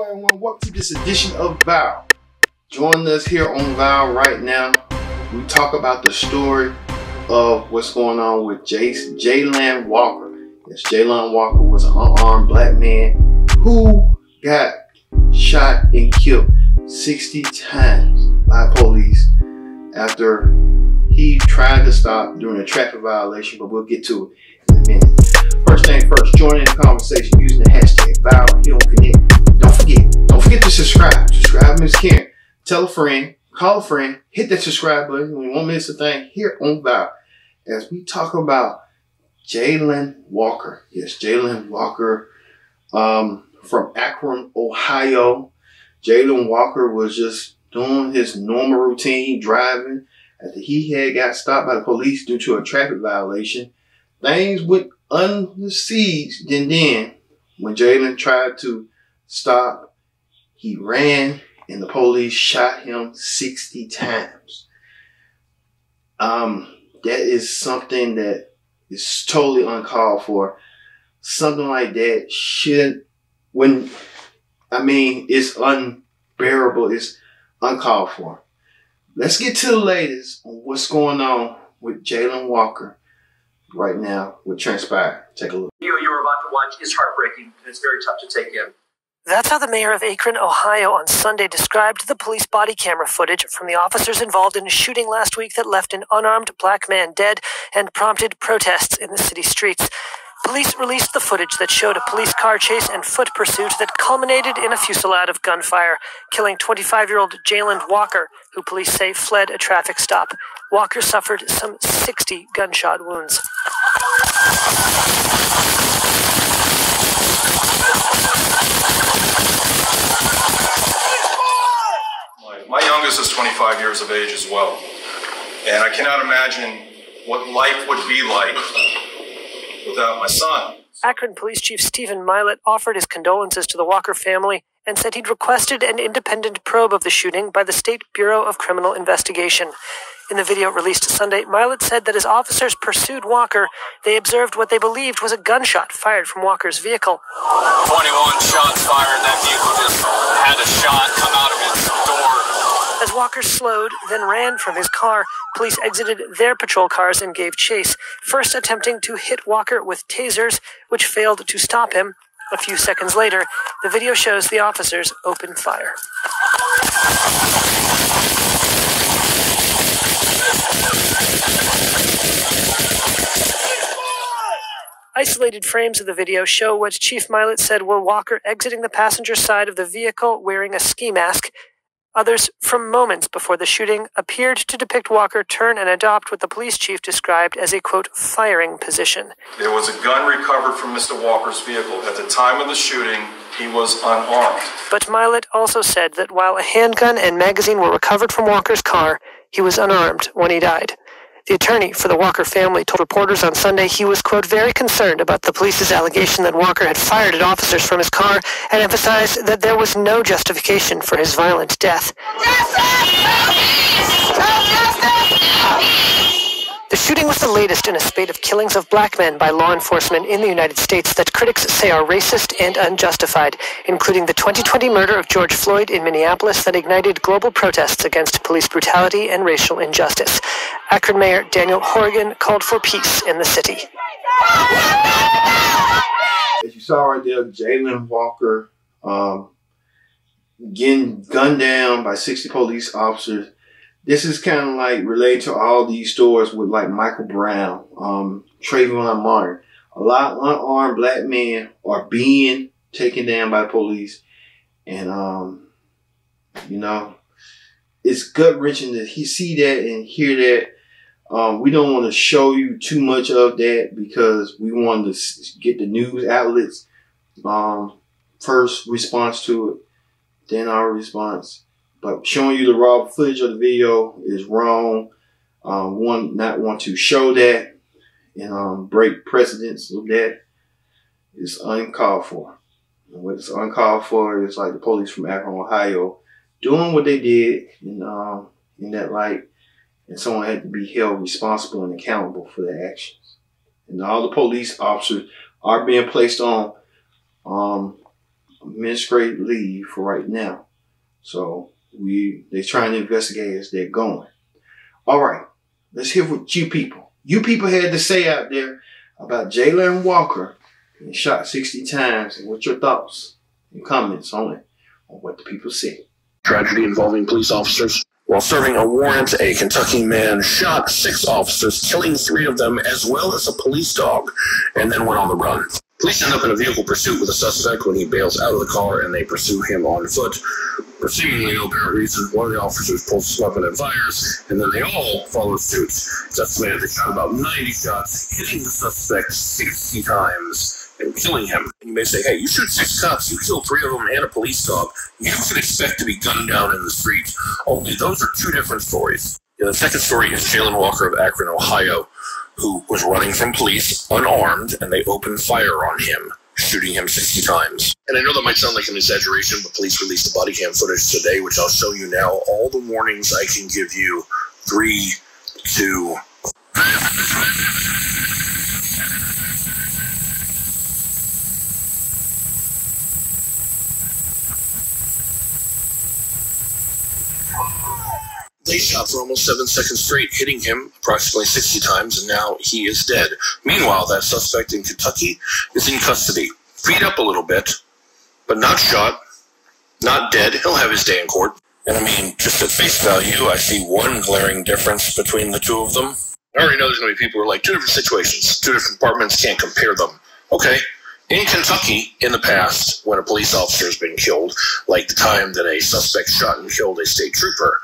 everyone, welcome to this edition of Vow. Joining us here on Vow right now, we talk about the story of what's going on with Jayland Walker. Yes, Jayland Walker was an unarmed black man who got shot and killed 60 times by police after he tried to stop during a traffic violation, but we'll get to it in a minute. First thing first, join in the conversation using the hashtag VowHealConnect. Don't forget to subscribe. Subscribe, Miss Karen. Tell a friend, call a friend, hit that subscribe button. We won't miss a thing here on Vow as we talk about Jayland Walker. Yes, Jayland Walker from Akron, Ohio. Jayland Walker was just doing his normal routine driving after he had got stopped by the police due to a traffic violation. Things went unsieged, and then when Jayland tried to stop, he ran and the police shot him 60 times. That is something that is totally uncalled for. Something like that it's unbearable. It's uncalled for. Let's get to the latest on what's going on with Jayland Walker right now, what transpired. Take a look. You were about to watch is heartbreaking, and it's very tough to take in. That's how the mayor of Akron, Ohio on Sunday described the police body camera footage from the officers involved in a shooting last week that left an unarmed black man dead and prompted protests in the city streets. Police released the footage that showed a police car chase and foot pursuit that culminated in a fusillade of gunfire, killing 25-year-old Jayland Walker, who police say fled a traffic stop. Walker suffered some 60 gunshot wounds. My youngest is 25 years of age as well, and I cannot imagine what life would be like without my son. Akron Police Chief Stephen Milet offered his condolences to the Walker family and said he'd requested an independent probe of the shooting by the State Bureau of Criminal Investigation. In the video released Sunday, Milet said that as officers pursued Walker, they observed what they believed was a gunshot fired from Walker's vehicle. 21 shots fired. That vehicle just had a shot come out of its door. As Walker slowed, then ran from his car, police exited their patrol cars and gave chase, first attempting to hit Walker with tasers, which failed to stop him. A few seconds later, the video shows the officers open fire. Isolated frames of the video show what Chief Milet said were Walker exiting the passenger side of the vehicle wearing a ski mask. Others, from moments before the shooting, appeared to depict Walker turn and adopt what the police chief described as a, quote, firing position. There was a gun recovered from Mr. Walker's vehicle. At the time of the shooting, he was unarmed. But Milet also said that while a handgun and magazine were recovered from Walker's car, he was unarmed when he died. The attorney for the Walker family told reporters on Sunday he was, quote, very concerned about the police's allegation that Walker had fired at officers from his car and emphasized that there was no justification for his violent death. The shooting was the latest in a spate of killings of black men by law enforcement in the United States that critics say are racist and unjustified, including the 2020 murder of George Floyd in Minneapolis that ignited global protests against police brutality and racial injustice. Akron Mayor Daniel Horrigan called for peace in the city. As you saw right there, Jayland Walker getting gunned down by 60 police officers. This is kind of like related to all these stories with like Michael Brown, Trayvon Martin. A lot of unarmed black men are being taken down by police. And, it's gut-wrenching to see that and hear that. We don't want to show you too much of that because we want to get the news outlets first response to it, then our response. But showing you the raw footage of the video is wrong. Not want to show that and break precedents of that is uncalled for. And what's uncalled for is like the police from Akron, Ohio, doing what they did in that light, and someone had to be held responsible and accountable for their actions. And all the police officers are being placed on administrative leave for right now. So they're trying to investigate as they're going. All right, let's hear what you people had to say out there about Jayland Walker being shot 60 times, and what's your thoughts and comments on it, on what the people say. Tragedy involving police officers. While serving a warrant, a Kentucky man shot 6 officers, killing 3 of them, as well as a police dog, and then went on the run. Police end up in a vehicle pursuit with a suspect when he bails out of the car, and they pursue him on foot. For seemingly no apparent reason, one of the officers pulls his weapon and fires, and then they all follow suit. It's estimated they shot about 90 shots, hitting the suspect 60 times and killing him. And you may say, hey, you shoot 6 cops, you kill 3 of them and a police dog. You should expect to be gunned down in the street. Only those are 2 different stories. The second story is Jayland Walker of Akron, Ohio, who was running from police unarmed, and they opened fire on him, shooting him 60 times. And I know that might sound like an exaggeration, but police released the body cam footage today, which I'll show you now. All the warnings I can give you. 3, 2... They shot for almost 7 seconds straight, hitting him approximately 60 times, and now he is dead. Meanwhile, that suspect in Kentucky is in custody. Beat up a little bit, but not shot, not dead. He'll have his day in court. And I mean, just at face value, I see one glaring difference between the 2 of them. I already know there's going to be people who are like, 2 different situations, 2 different departments, can't compare them. Okay. In Kentucky, in the past, when a police officer has been killed, like the time that a suspect shot and killed a state trooper,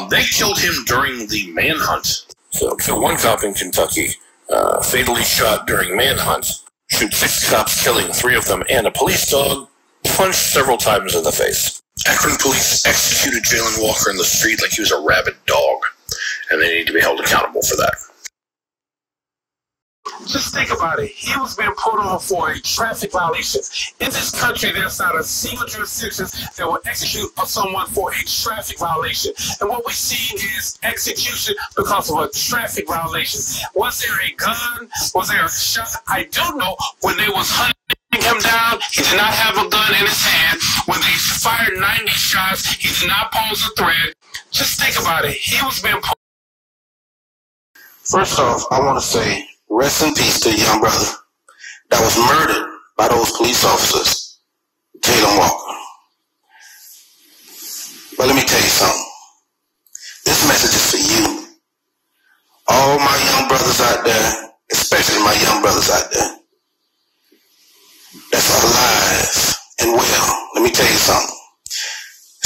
they killed him during the manhunt. So kill 1 cop in Kentucky, fatally shot during manhunt, shoot 6 cops, killing 3 of them, and a police dog, punched several times in the face. Akron police executed Jayland Walker in the street like he was a rabid dog, and they need to be held accountable for that. Just think about it. He was being pulled over for a traffic violation. In this country, there's not a single jurisdiction that will execute someone for a traffic violation. And what we see is execution because of a traffic violation. Was there a gun? Was there a shot? I do know when they was hunting him down, he did not have a gun in his hand. When they fired 90 shots, he did not pose a threat. Just think about it. He was being pulled. First off, I want to say, rest in peace to a young brother that was murdered by those police officers, Jayland Walker. But let me tell you something. This message is for you. All my young brothers out there, especially my young brothers out there, that's alive and well. Let me tell you something.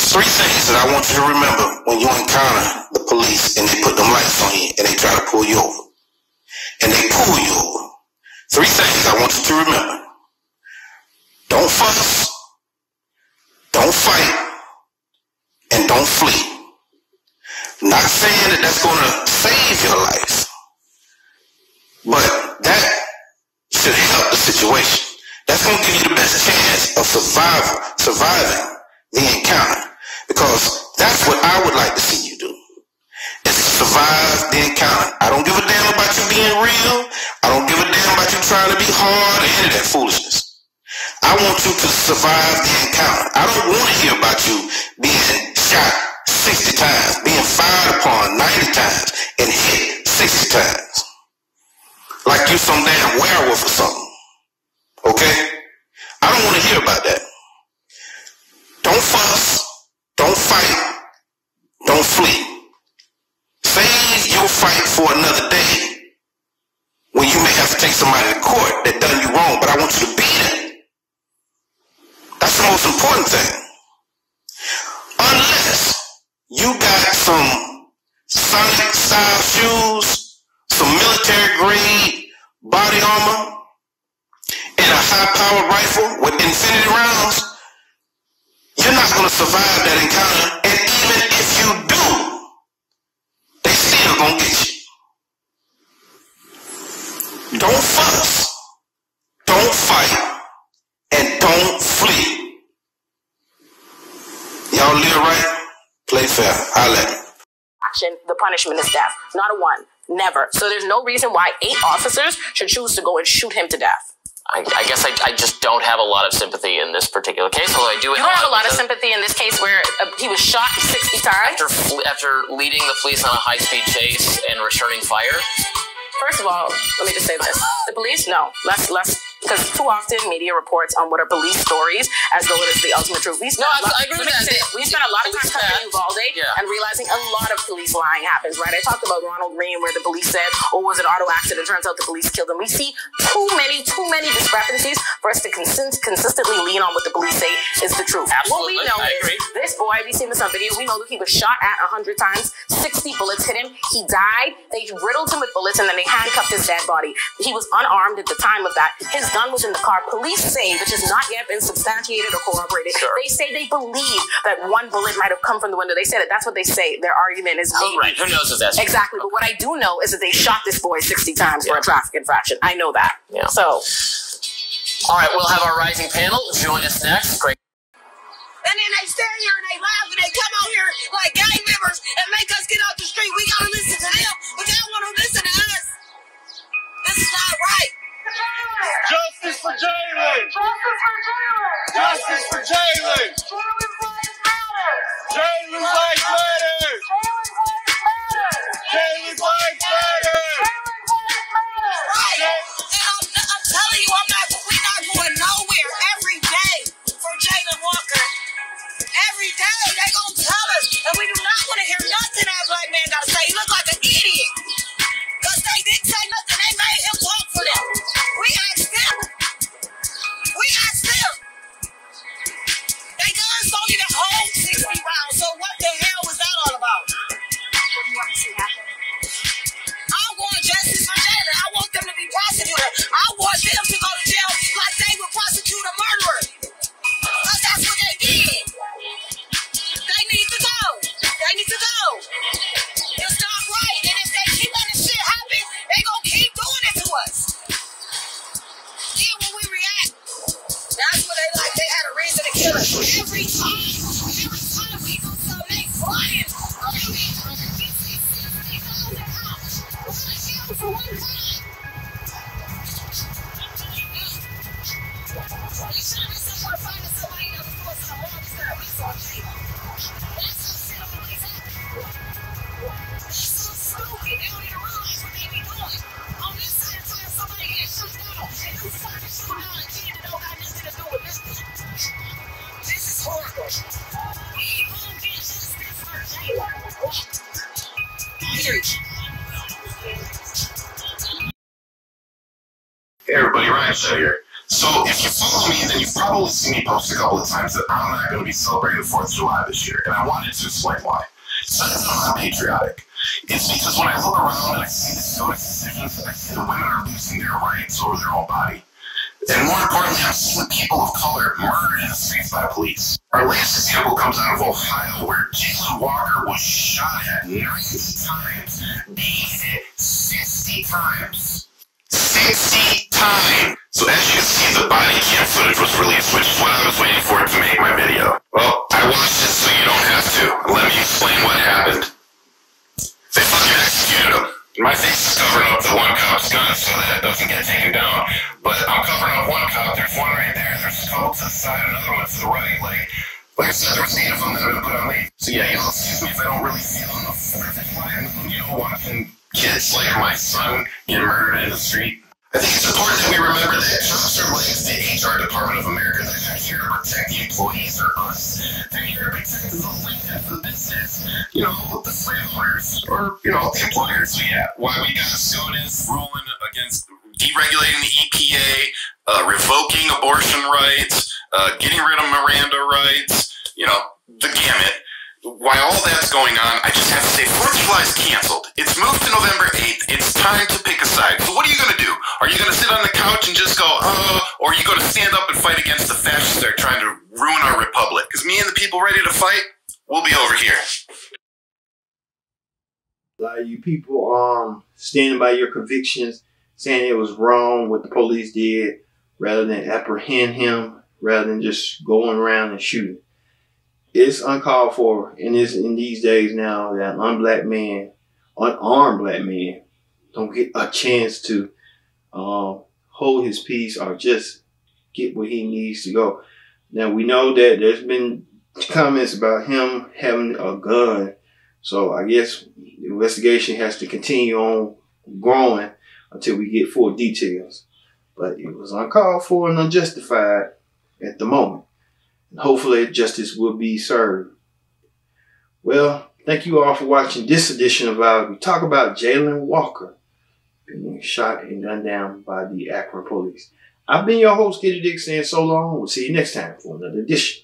3 things that I want you to remember when you encounter the police and they put them lights on you and they try to pull you over. And they pull you over. 3 things I want you to remember. Don't fuss, don't fight, and don't flee. Not saying that that's going to save your life, but that should help the situation. That's going to give you the best chance of surviving the encounter, because that's what I would like to see you do. Survive the encounter. I don't give a damn about you being real. I don't give a damn about you trying to be hard or any of that foolishness. I want you to survive the encounter. I don't want to hear about you being shot 60 times, being fired upon 90 times, and hit 60 times. Like you some damn werewolf or something. Okay? I don't want to hear about that. Don't fuss. Don't fight. Don't flee. Save your fight for another day when you may have to take somebody to court that done you wrong, but I want you to be there. That's the most important thing. Unless you got some Sonic style shoes, some military grade body armor, and a high powered rifle with infinity rounds, you're not going to survive that encounter. And even if you do, they still gonna get you. Don't fuss, don't fight, and don't flee. Y'all live right, play fair. Holla at me. Action, the punishment is death. Not a 1. Never. So there's no reason why 8 officers should choose to go and shoot him to death. I guess I just don't have a lot of sympathy in this particular case, although I do. You don't have a lot of sympathy in this case where he was shot 60 times? After leading the police on a high-speed chase and returning fire? First of all, let me just say this. The police, no. Less, because too often media reports on what are police stories as though it is the ultimate truth. I agree with that. We spent a lot of time covering Uvalde and realizing a lot of police lying happens, right? I talked about Ronald Reagan where the police said, oh, it was an auto accident. Turns out the police killed him. We see too many discrepancies for us to consistently lean on what the police say is the truth. Absolutely. What we know is this boy, we've seen this on video, we know that he was shot at 100 times, 60 bullets hit him, he died, they riddled him with bullets, and then they handcuffed his dead body. He was unarmed at the time of that. His gun was in the car. Police say, which has not yet been substantiated or corroborated, they say they believe that one bullet might have come from the window. They said that that's what they say. Their argument is maybe. Right. Who knows if that's true? Exactly. But what I do know is that they shot this boy 60 times for a traffic infraction. I know that. Yeah. So. All right, we'll have our rising panel join us next. Great. And then they stand here and they laugh and they come out here like gang members and make us get out the street. We gotta listen to them, but they don't want to listen to us. This is not right. Justice for Jalen! Justice for Jalen! Jalen's life matters! Jalen's life matters! Right. And I'm telling you, we're not going nowhere every day for Jalen Walker. Every day they gonna tell us, and we do not want to hear nothing that black man gotta say. He look like an idiot. Because they didn't say nothing. They made him talk for them. We asked them. They guns don't even hold 60 rounds. So what the hell was that all about? What do you want to see happen? I want justice for Jalen. I want them to be prosecuted. I want them to go to jail like they would prosecute a murderer. Because that's what they did. They need to go. They need to go. It's not right. And if they keep letting shit happen, they gonna keep doing it to us. Then when we react, that's what they like. They had a reason to kill us. Every time we do something, they flying. For one time. We should have been somewhere finding somebody else before some wrong stuff. We saw Jalen. That's some shit always happens. That's so stupid. They don't even realize what they be doing. On this side, trying somebody get shut down. And you start to shoot down a kid that don't got nothing to do with business. This is horrible. We ain't gonna get justice for Jalen. Period. Hey everybody, Ryan Shaw here. So if you follow me, then you've probably seen me post a couple of times that I'm not going to be celebrating the 4th of July this year, and I wanted to explain why. It's not that I'm not patriotic. It's because when I look around and I see the stoic decisions, I see the women are losing their rights over their own body. And more importantly, I'm seeing people of color murdered in the streets by police. Our latest example comes out of Ohio, where Jalen Walker was shot at 90 times, being hit 60 times. 60 times! So as you can see, the body cam footage was released, which is what I was waiting for to make my video. Well, I watched it so you don't have to. Let me explain what happened. They fucking executed him. My face is covering up the one cop's gun so that it doesn't get taken down. But I'm covering up one cop, there's one right there, there's a couple to the side, another one to the right. Like I said, there was 8 of them that have been put on me. So yeah, excuse me if I don't really feel on the 4th of July, watching kids like my son get murdered in the street. I think it's important that we remember that jobs are linked to the HR Department of America. They're not here to protect the employees or us. They're here to protect the land, the business, the slave owners, or, the employers. So yeah, why we got SCOTUS ruling against deregulating the EPA, revoking abortion rights, getting rid of Miranda rights, the gamut. While all that's going on, I just have to say 4th of July is canceled. It's moved to November 8th. It's time to pick a side. So what are you going to do? Are you going to sit on the couch and just go, or are you going to stand up and fight against the fascists that are trying to ruin our republic? Because me and the people ready to fight, we'll be over here. A lot of you people standing by your convictions, saying it was wrong what the police did, rather than apprehend him, rather than just going around and shooting. It's uncalled for in these days now that unarmed black men don't get a chance to hold his peace or just get where he needs to go. Now, we know that there's been comments about him having a gun. So I guess the investigation has to continue on growing until we get full details. But it was uncalled for and unjustified at the moment. And hopefully justice will be served. Well, thank you all for watching this edition of our. We talk about Jayland Walker being shot and gunned down by the Akron police. I've been your host, Kitty Dick, saying so long. We'll see you next time for another edition